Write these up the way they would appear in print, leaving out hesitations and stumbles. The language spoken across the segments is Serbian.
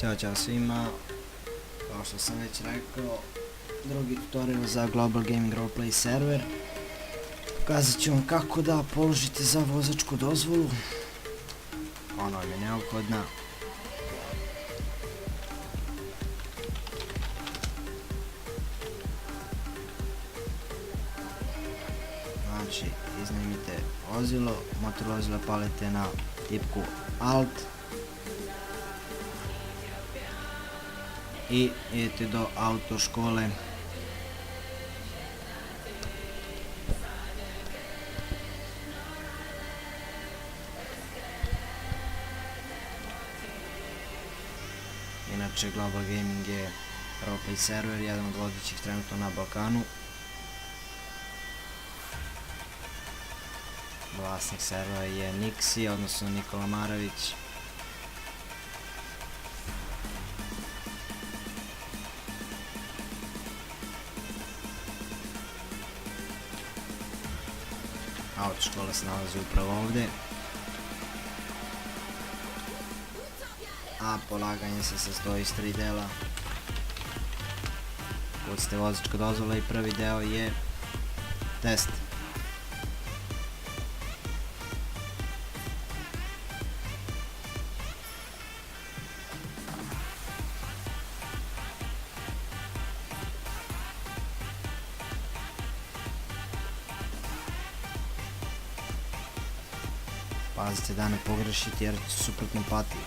Ćao svima, kao što sam već rekao, drugi tutorial za Global Gaming Roleplay server. Pokazat ću vam kako da položite za vozačku dozvolu. Ona vam je neophodna. Znači, iznajmite vozilo, motor vozila palite na tipku Alt i idete do auto škole. Inače, Global Gaming je roleplay server, jedan od vodećih trenutno na Balkanu. Vlasnik servera je Nixi, odnosno Nikola Marović. Autoškola se nalazi upravo ovdje. A polaganje se sastoji iz 3 dela. Kucite vozačka dozvola i prvi deo je test. Pazite da ne pogrešite jer ću suprotno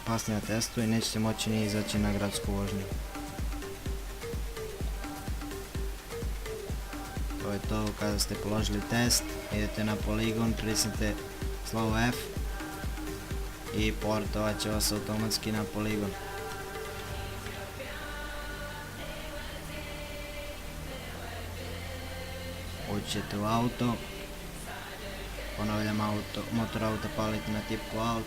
pasti na testu i nećete moći ni izaći na gradsku vožnju. To je to, kada ste položili test, idete na poligon, pritisnite slovo F i portovat će vas automatski na poligon. Uđete u auto. Ponavljam, motor auta palite na tipku Alt.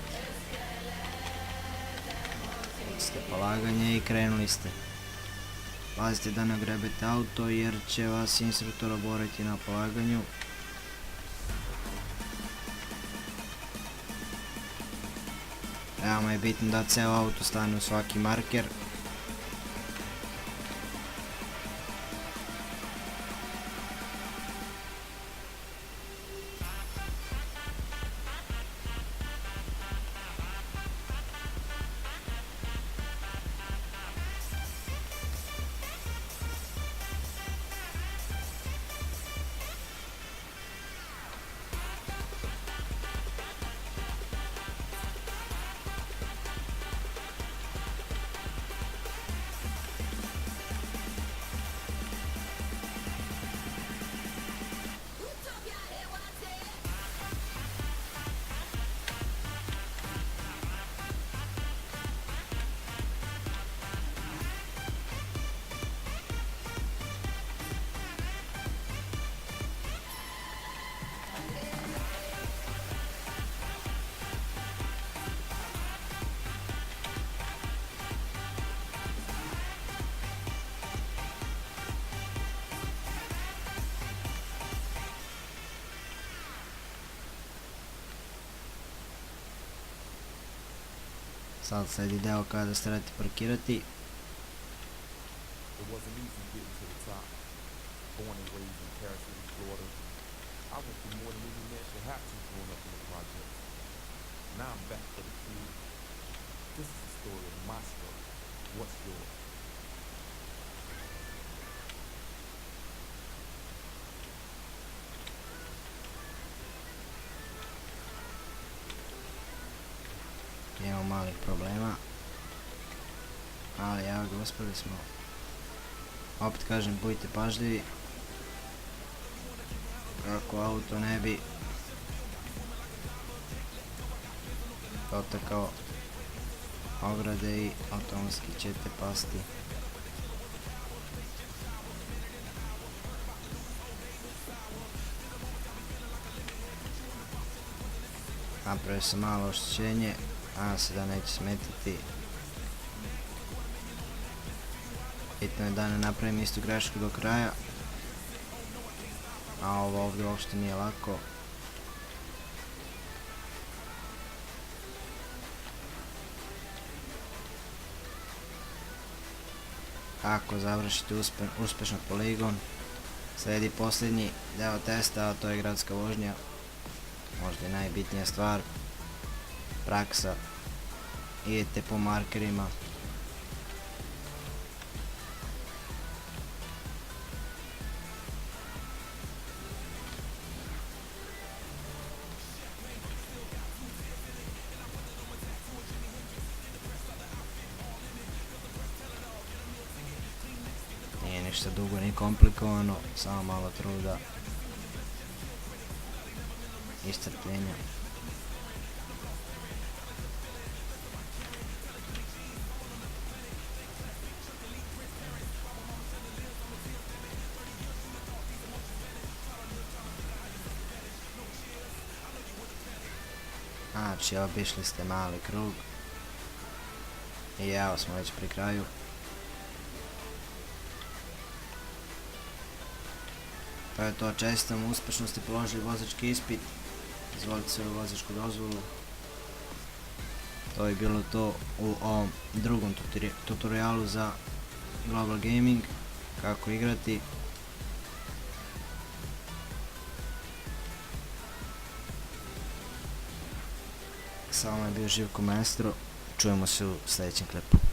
Ucite polaganje i krenuli ste. Pazite da ne grebete auto jer će vas instruktor oboriti na polaganju. Veoma je bitno da ceo auto stane u svaki marker. Sad sledi deo kada se trebate parkirati. It wasn't easy getting to the top. Born and raised in Carol City, Florida. I went through more than any man should have to growing up in the projects. Now I'm back for the kids. This is the story of my story. What's yours? Imamo malih problema, ali evo ga, uspeli smo. Opet kažem, budite pažljivi kako auto ne bi dotakao ograde i automatski ćete pasti. Napravio sam malo oštećenje, nadam se da neće smetiti. Bitno je da ne napravim istu grešku do kraja. A ovo ovdje uopšte nije lako. Ako završite uspešno poligon, sledi posljednji deo testa, a to je gradska vožnja. Možda i najbitnija stvar, praksa. Idete po markerima. Nije ništa dugo ni komplikovano, samo malo truda i strpljenja. Znači, obišli ste mali krug i evo smo već pri kraju. To je to, čestitam, uspešno ste položili vozački ispit, izvolite svoju vozačku dozvolu. To je bilo to u ovom drugom tutorialu za Global Gaming, kako igrati. Sa vama je bio Živko Maestro, čujemo se u sljedećem klipu.